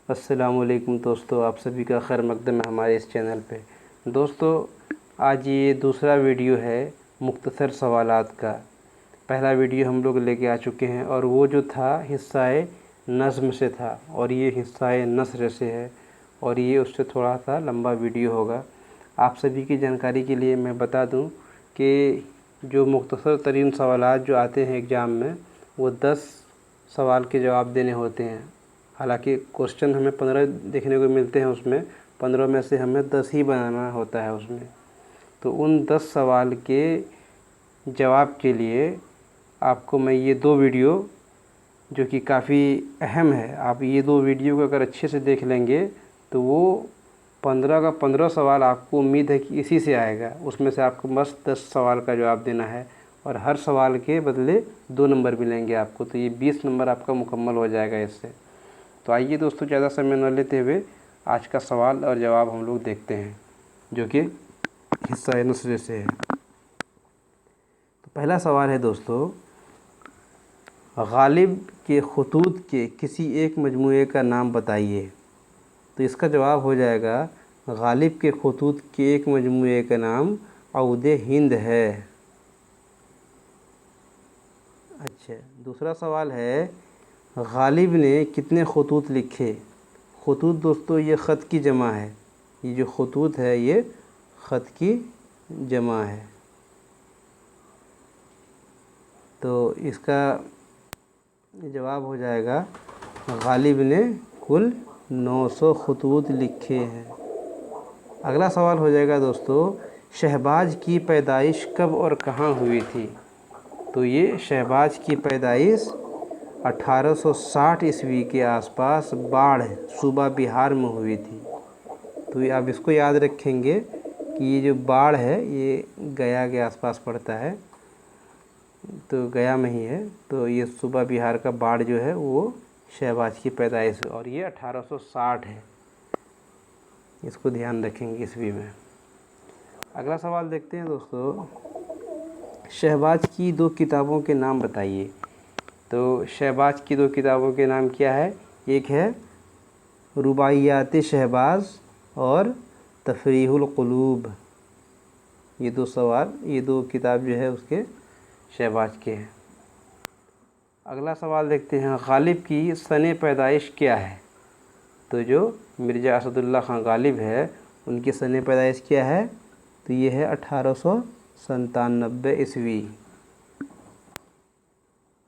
अस्सलामुअलैकुम दोस्तों, आप सभी का खैर मकदम है हमारे इस चैनल पे। दोस्तों, आज ये दूसरा वीडियो है मुख्तसर सवालात का। पहला वीडियो हम लोग लेके आ चुके हैं और वो जो था हिस्साए नज़्म से था और ये हिस्साए नस्र से है और ये उससे थोड़ा सा लंबा वीडियो होगा। आप सभी की जानकारी के लिए मैं बता दूं कि जो मुख्तसर तरीन सवालात जो आते हैं एग्ज़ाम में वो 10 सवाल के जवाब देने होते हैं। हालांकि क्वेश्चन हमें 15 देखने को मिलते हैं, उसमें 15 में से हमें 10 ही बनाना होता है उसमें। तो उन 10 सवाल के जवाब के लिए आपको मैं ये दो वीडियो जो कि काफ़ी अहम है, आप ये दो वीडियो को अगर अच्छे से देख लेंगे तो वो 15 का 15 सवाल आपको उम्मीद है कि इसी से आएगा। उसमें से आपको बस 10 सवाल का जवाब देना है और हर सवाल के बदले 2 नंबर मिलेंगे आपको, तो ये 20 नंबर आपका मुकम्मल हो जाएगा इससे। तो आइए दोस्तों, ज़्यादा समय न लेते हुए आज का सवाल और जवाब हम लोग देखते हैं, जो कि हिस्सा नस्र से है। तो पहला सवाल है दोस्तों, गालिब के खतूत के किसी एक मजमूए का नाम बताइए। तो इसका जवाब हो जाएगा, गालिब के खतूत के एक मजमूए का नाम औद हिंद है। अच्छा, दूसरा सवाल है, गालिब ने कितने खतूत लिखे। खतूत दोस्तों ये ख़त की जमा है, ये जो खतूत है ये ख़त की जमा है। तो इसका जवाब हो जाएगा, गालिब ने कुल 900 खतूत लिखे हैं। अगला सवाल हो जाएगा दोस्तों, शहबाज की पैदाइश कब और कहाँ हुई थी। तो ये शहबाज की पैदाइश 1860 ईस्वी के आसपास बाढ़ सूबा बिहार में हुई थी। तो ये आप इसको याद रखेंगे कि ये जो बाढ़ है ये गया के आसपास पड़ता है, तो गया में ही है। तो ये सूबा बिहार का बाढ़ जो है वो शहबाज की पैदाइश है और ये 1860 है, इसको ध्यान रखेंगे ईस्वी में। अगला सवाल देखते हैं दोस्तों, शहबाज की 2 किताबों के नाम बताइए। तो शहबाज की 2 किताबों के नाम क्या है, एक है रुबाइयात शहबाज और तफरीहुल क़ुलूब। ये 2 किताब जो है उसके शहबाज के हैं। अगला सवाल देखते हैं, गालिब की सने पैदाइश क्या है। तो जो मिर्ज़ा असदुल्ला खां गालिब है उनकी सने पैदाइश क्या है, तो ये है 1897 ईस्वी।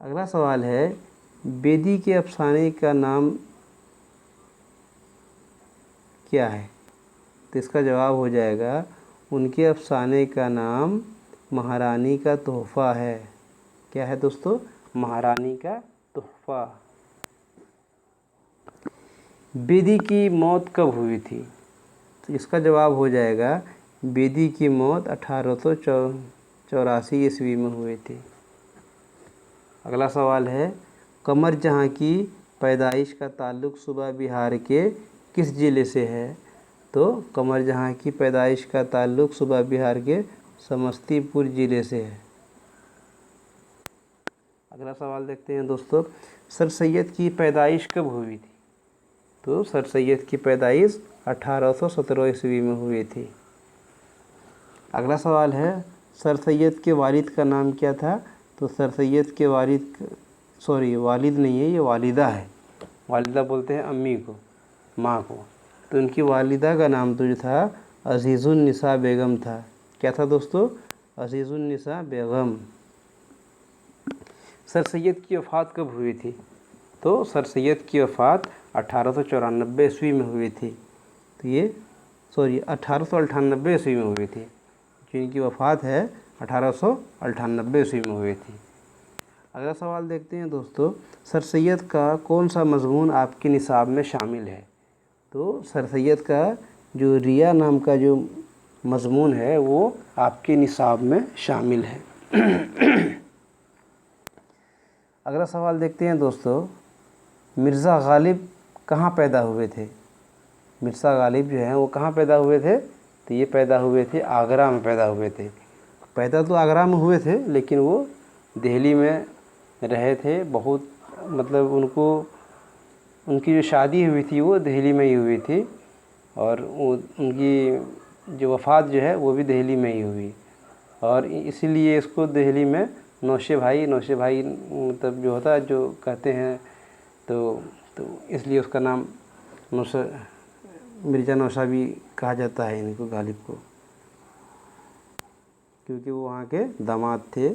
अगला सवाल है, बेदी के अफसाने का नाम क्या है। तो इसका जवाब हो जाएगा, उनके अफसाने का नाम महारानी का तोहफ़ा है। क्या है दोस्तों, महारानी का तोहफ़ा। बेदी की मौत कब हुई थी। तो इसका जवाब हो जाएगा, बेदी की मौत 1884 ईस्वी में हुई थी। अगला सवाल है, कमर जहाँ की पैदाइश का ताल्लुक़ सूबा बिहार के किस ज़िले से है। तो कमर जहाँ की पैदाइश का ताल्लुक़ सूबा बिहार के समस्तीपुर ज़िले से है। अगला सवाल देखते हैं दोस्तों, सर सैयद की पैदाइश कब हुई थी। तो सर सैयद की पैदाइश 1817 ईस्वी में हुई थी। अगला सवाल है, सर सैयद के वालिद का नाम क्या था। तो सर सैयद के वालिद नहीं है, ये वालिदा है। वालिदा बोलते हैं अम्मी को, माँ को। तो उनकी वालिदा का नाम तो जो था अज़ीज़ुन्निसा बेगम था। क्या था दोस्तों, अज़ीज़ुन्निसा बेगम। सर सैयद की वफ़ात कब हुई थी। तो सर सैयद की वफ़ात 1894 ईस्वी में हुई थी। तो ये 1898 ईस्वी में हुई थी, जिनकी वफ़ात है 1898 ईस्वी में हुई थी। अगला सवाल देखते हैं दोस्तों, सर सैयद का कौन सा मज़मून आपके निसाब में शामिल है। तो सर सैयद का जो रिया नाम का जो मज़मून है वो आपके निसाब में शामिल है। अगला सवाल देखते हैं दोस्तों, मिर्ज़ा गालिब कहाँ पैदा हुए थे। मिर्ज़ा गालिब जो हैं वो कहाँ पैदा हुए थे। तो ये पैदा हुए थे आगरा में पैदा हुए थे। पैदा तो आगरा में हुए थे लेकिन वो दिल्ली में रहे थे बहुत, मतलब उनको उनकी जो शादी हुई थी वो दिल्ली में ही हुई थी, और उनकी जो वफ़ात जो है वो भी दिल्ली में ही हुई, और इसीलिए इसको दिल्ली में नौशे भाई मतलब जो होता है, जो कहते हैं, तो इसलिए उसका नाम मिर्ज़ा नौशा भी कहा जाता है इनको, गालिब को, क्योंकि वो वहाँ के दामाद थे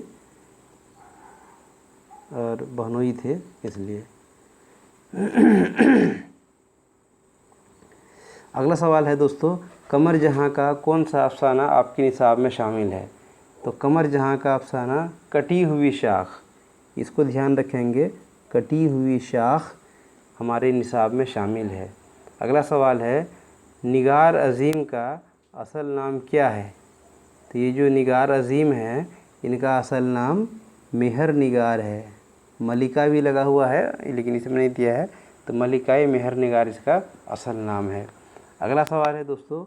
और बहनोई थे, इसलिए। अगला सवाल है दोस्तों, कमर जहाँ का कौन सा अफसाना आपके निसाब में शामिल है? तो कमर जहाँ का अफसाना कटी हुई शाख, इसको ध्यान रखेंगे, कटी हुई शाख हमारे निसाब में शामिल है। अगला सवाल है, निगार अज़ीम का असल नाम क्या है? तो ये जो निगार अज़ीम है, इनका असल नाम मेहर निगार है। मलिका भी लगा हुआ है लेकिन इसमें नहीं दिया है, तो मलिकाए मेहर निगार इसका असल नाम है। अगला सवाल है दोस्तों,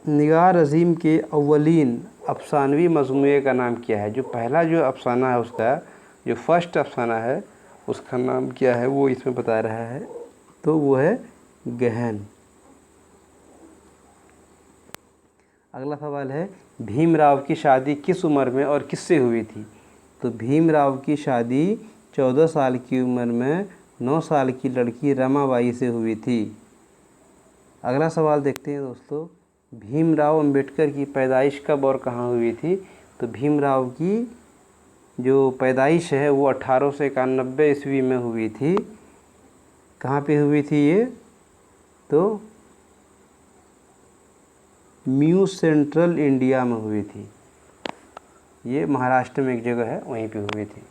निगार अज़ीम के अव्वलीन अफसानवी मजमूए का नाम क्या है? जो पहला जो अफसाना है उसका, जो फर्स्ट अफसाना है उसका नाम क्या है, वो इसमें बता रहा है, तो वो है गहन। अगला सवाल है, भीमराव की शादी किस उम्र में और किससे हुई थी? तो भीमराव की शादी 14 साल की उम्र में 9 साल की लड़की रमाबाई से हुई थी। अगला सवाल देखते हैं दोस्तों, भीमराव अंबेडकर की पैदाइश कब और कहाँ हुई थी? तो भीमराव की जो पैदाइश है वो 1891 ईस्वी में हुई थी। कहाँ पे हुई थी ये? तो म्यू सेंट्रल इंडिया में हुई थी। ये महाराष्ट्र में एक जगह है, वहीं पे हुई थी,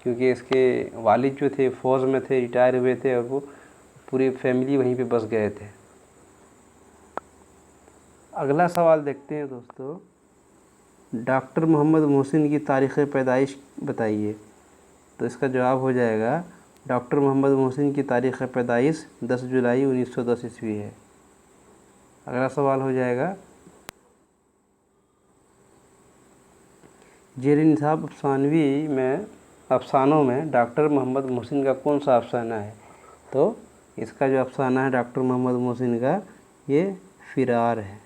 क्योंकि इसके वालिद जो थे फ़ौज में थे, रिटायर हुए थे, और वो पूरी फैमिली वहीं पे बस गए थे। अगला सवाल देखते हैं दोस्तों, डॉक्टर मोहम्मद मोहसिन की तारीख़ पैदाइश बताइए। तो इसका जवाब हो जाएगा, डॉक्टर मोहम्मद मोहसिन की तारीख़ पैदाइश 10 जुलाई 1910 ईस्वी है। अगला सवाल हो जाएगा, जेर निसाब अफसानों में डॉक्टर मोहम्मद मोहसिन का कौन सा अफसाना है? तो इसका जो अफसाना है डॉक्टर मोहम्मद मोहसिन का, ये फ़िरार है।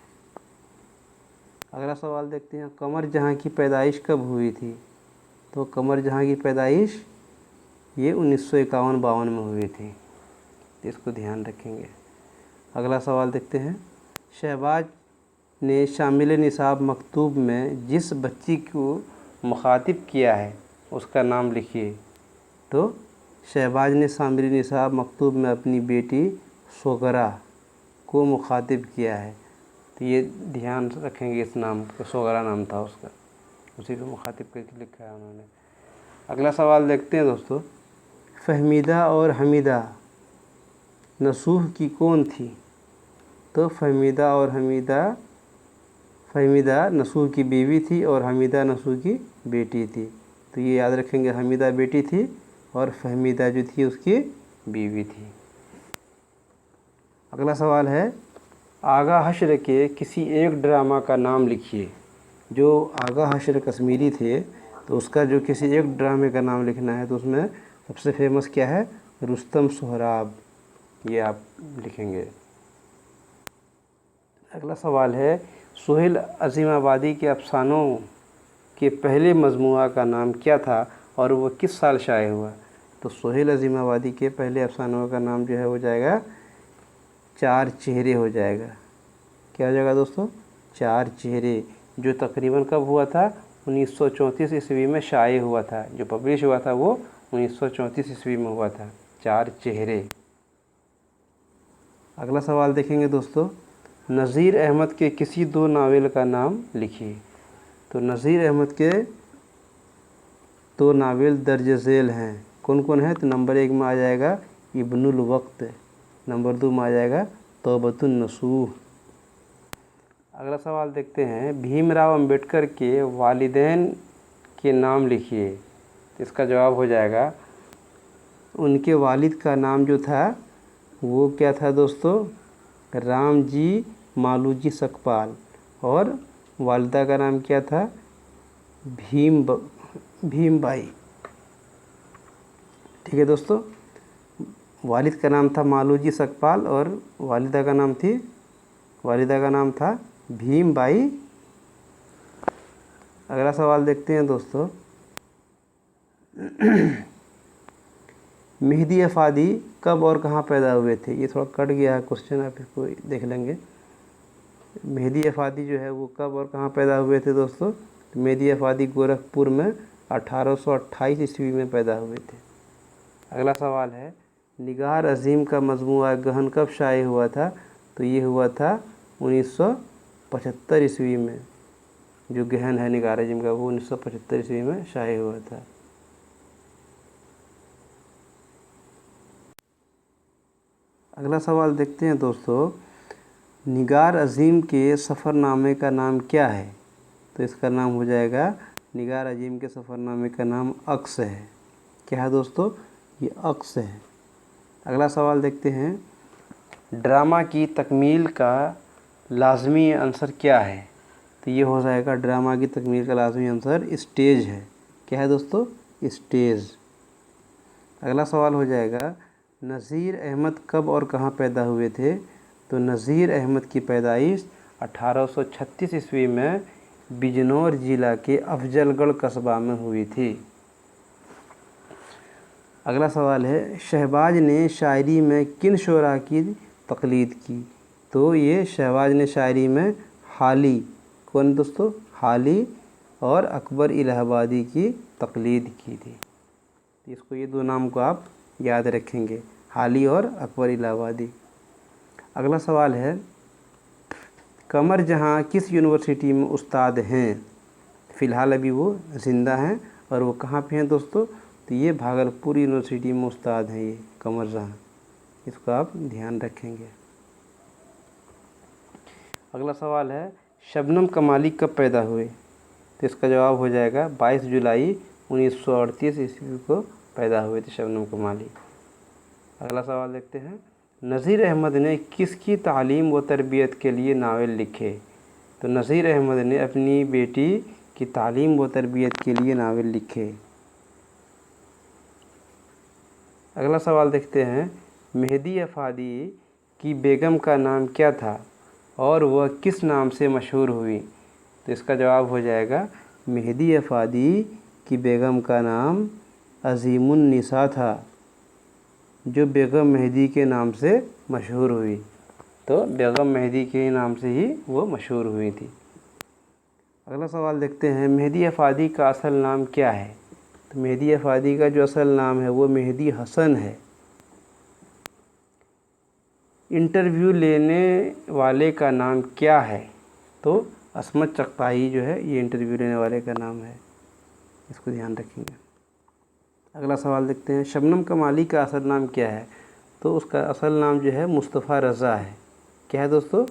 अगला सवाल देखते हैं, कमर जहाँ की पैदाइश कब हुई थी? तो कमर जहाँ की पैदाइश ये 1951-52 में हुई थी, इसको ध्यान रखेंगे। अगला सवाल देखते हैं, शहबाज ने शामिल निसाब मकतूब में जिस बच्ची को मुखातिब किया है उसका नाम लिखिए। तो शहबाज ने शामिल निसाब मकतूब में अपनी बेटी सोगरा को मुखातिब किया है, तो ये ध्यान रखेंगे, इस नाम को, सोगरा नाम था उसका, उसी को मुखातिब करके लिखा है उन्होंने। अगला सवाल देखते हैं दोस्तों, फ़हमीदा और हमीदा नसूह की कौन थी? तो फ़हमीदा नसूह की बीवी थी और हमीदा नसूह की बेटी थी। तो ये याद रखेंगे, हमीदा बेटी थी और फ़हमीदा जो थी उसकी बीवी थी। अगला सवाल है, आगा हश्र के किसी एक ड्रामा का नाम लिखिए। जो आगा हश्र कश्मीरी थे, तो उसका जो किसी एक ड्रामे का नाम लिखना है, तो उसमें सबसे फेमस क्या है? रुस्तम सोहराब, ये आप लिखेंगे। अगला सवाल है, सोहेल अज़ीमाबादी के अफसानों के पहले मजमूआ का नाम क्या था और वो किस साल शाये हुआ? तो सोहेल अज़ीमाबादी के पहले अफसानों का नाम जो है हो जाएगा चार चेहरे हो जाएगा। क्या हो जाएगा दोस्तों? चार चेहरे, जो तकरीबन कब हुआ था? 1934 ईस्वी में शाये हुआ था। जो पब्लिश हुआ था वो 1934 ईस्वी में हुआ था, चार चेहरे। अगला सवाल देखेंगे दोस्तों, नज़ीर अहमद के किसी दो नावल का नाम लिखिए। तो नज़ीर अहमद के दो नावल दर्ज झेल हैं, कौन कौन है? तो नंबर 1 में आ जाएगा इब्नुल वक्त, नंबर 2 में आ जाएगा तौबतुन नसूह। अगला सवाल देखते हैं, भीमराव अंबेडकर के वालिदैन के नाम लिखिए। तो इसका जवाब हो जाएगा, उनके वालिद का नाम जो था वो क्या था दोस्तों? रामजी मालूजी सकपाल, और वालिदा का नाम क्या था? भीमबाई। ठीक है दोस्तों, वालिद का नाम था मालूजी सकपाल और वालिदा का नाम था भीम बाई। अगला सवाल देखते हैं दोस्तों, मेहदी अफादी कब और कहाँ पैदा हुए थे? ये थोड़ा कट गया है क्वेश्चन, आप इसको देख लेंगे। मेहदी अफादी जो है वो कब और कहाँ पैदा हुए थे दोस्तों? मेहदी अफादी गोरखपुर में 1828 ईस्वी में पैदा हुए थे। अगला सवाल है, निगार अज़ीम का मजमूआ गहन कब शाये हुआ था? तो ये हुआ था 1975 ईस्वी में। जो गहन है निगार अज़ीम का वो 1975 ईस्वी में शाये हुआ था। अगला सवाल देखते हैं दोस्तों, निगार अज़ीम के सफ़रनामे का नाम क्या है? तो इसका नाम हो जाएगा, निगार अज़ीम के सफ़रनामे का नाम अक्स है। क्या है दोस्तों? ये अक्स है। अगला सवाल देखते हैं, ड्रामा की तकमील का लाज़मी आंसर क्या है? तो ये हो जाएगा, ड्रामा की तकमील का लाज़मी आंसर स्टेज है। क्या है दोस्तों? स्टेज। अगला सवाल हो जाएगा, नज़ीर अहमद कब और कहाँ पैदा हुए थे? तो नज़ीर अहमद की पैदाइश 1836 ईस्वी में बिजनौर ज़िला के अफजलगढ़ कस्बा में हुई थी। अगला सवाल है, शहबाज ने शायरी में किन शोरा की तक़लीद की? तो ये शहबाज ने शायरी में हाली, कौन दोस्तों? हाली और अकबर इलाहाबादी की तक़लीद की थी। इसको, ये दो नाम को आप याद रखेंगे, हाली और अकबर इलाहाबादी। अगला सवाल है, कमर जहाँ किस यूनिवर्सिटी में उस्ताद हैं? फ़िलहाल अभी वो ज़िंदा हैं और वो कहाँ पे हैं दोस्तों? तो ये भागलपुर यूनिवर्सिटी में उस्ताद हैं ये कमर जहाँ। इसको आप ध्यान रखेंगे। अगला सवाल है, शबनम कमाली कब पैदा हुए? तो इसका जवाब हो जाएगा 22 जुलाई 1938 ईस्वी को पैदा हुए थे शबनम कमाली। अगला सवाल देखते हैं, नज़ीर अहमद ने किसकी तालीम व तरबियत के लिए नावल लिखे? तो नज़ीर अहमद ने अपनी बेटी की तालीम व तरबियत के लिए नावल लिखे। अगला सवाल देखते हैं, मेहदी अफादी की बेगम का नाम क्या था और वह किस नाम से मशहूर हुई? तो इसका जवाब हो जाएगा, मेहदी अफादी की बेगम का नाम अज़ीमुन्निसा था, जो बेगम मेहदी के नाम से मशहूर हुई। तो बेगम मेहदी के नाम से ही वो मशहूर हुई थी। अगला सवाल देखते हैं, मेहदी अफादी का असल नाम क्या है? तो मेहदी अफादी का जो असल नाम है वो मेहदी हसन है। इंटरव्यू लेने वाले का नाम क्या है? तो असमत चगताई जो है ये इंटरव्यू लेने वाले का नाम है। इसको ध्यान रखेंगे। अगला सवाल देखते हैं, शबनम कमाली का असल नाम क्या है? तो उसका असल नाम जो है मुस्तफ़ा रज़ा है। क्या है दोस्तों?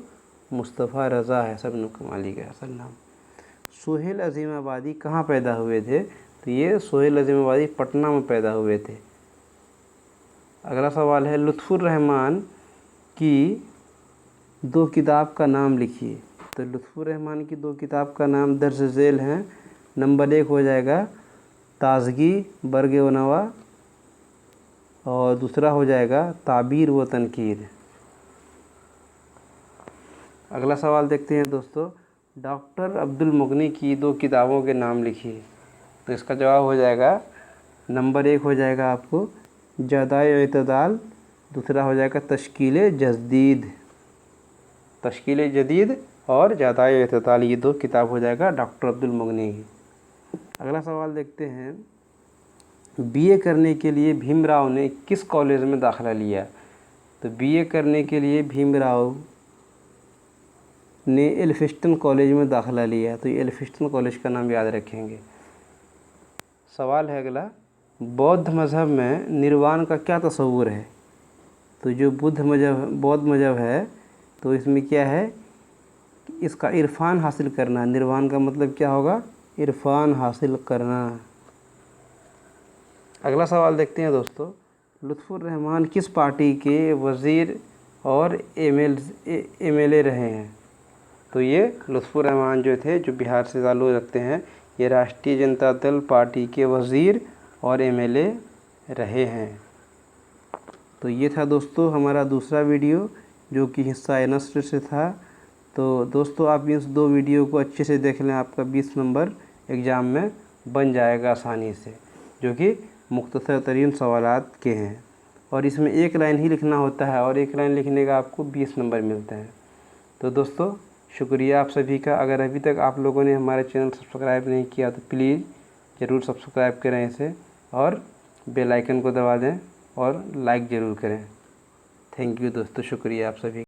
मुस्तफ़ा रज़ा है शबनम कमाली का असल नाम। सोहेल अज़ीमाबादी कहाँ पैदा हुए थे? तो ये सोहेल अज़ीमाबादी पटना में पैदा हुए थे। अगला सवाल है, लुत्फ़ुर रहमान की दो किताब का नाम लिखिए। तो लुत्फ़ुर रहमान की दो किताब का नाम दर्ज झेल हैं। नंबर 1 हो जाएगा ताज़गी बर्ग व नवा और दूसरा हो जाएगा ताबीर व तनकीर। अगला सवाल देखते हैं दोस्तों, डॉक्टर अब्दुल मुगनी की दो किताबों के नाम लिखिए। तो इसका जवाब हो जाएगा, नंबर 1 हो जाएगा आपको जदाए इतदाल, दूसरा हो जाएगा तश्कील जदीद। तश्कील जदीद और जदाए इतदाल, ये दो किताब हो जाएगा डॉक्टर अब्दुल मुगनी की। अगला सवाल देखते हैं, बीए करने के लिए भीमराव ने किस कॉलेज में दाखिला लिया? तो बीए करने के लिए भीमराव ने एल्फिंस्टन कॉलेज में दाखिला लिया। तो ये एल्फिंस्टन कॉलेज का नाम याद रखेंगे। सवाल है अगला, बौद्ध मज़हब में निर्वाण का क्या तस्वुर है? तो जो बौद्ध मज़हब है तो इसमें क्या है, इसका इरफान हासिल करना। निर्वाण का मतलब क्या होगा? इरफान हासिल करना। अगला सवाल देखते हैं दोस्तों, लुत्फ़ुर रहमान किस पार्टी के वज़ीर और एमएलए रहे हैं? तो ये लुत्फ़ुर रहमान जो थे, जो बिहार से ताल्लुक़ रखते हैं, ये राष्ट्रीय जनता दल पार्टी के वज़ीर और एमएलए रहे हैं। तो ये था दोस्तों हमारा दूसरा वीडियो जो कि हिस्सा नस्र से था। तो दोस्तों आप इस 2 वीडियो को अच्छे से देख लें, आपका 20 नंबर एग्ज़ाम में बन जाएगा आसानी से, जो कि मुख्तसर तरीन सवालात के हैं। और इसमें 1 लाइन ही लिखना होता है और 1 लाइन लिखने का आपको 20 नंबर मिलते हैं। तो दोस्तों शुक्रिया आप सभी का। अगर अभी तक आप लोगों ने हमारे चैनल सब्सक्राइब नहीं किया तो प्लीज़ ज़रूर सब्सक्राइब करें इसे और बेल आइकन को दबा दें और लाइक ज़रूर करें। थैंक यू दोस्तों, शुक्रिया आप सभी।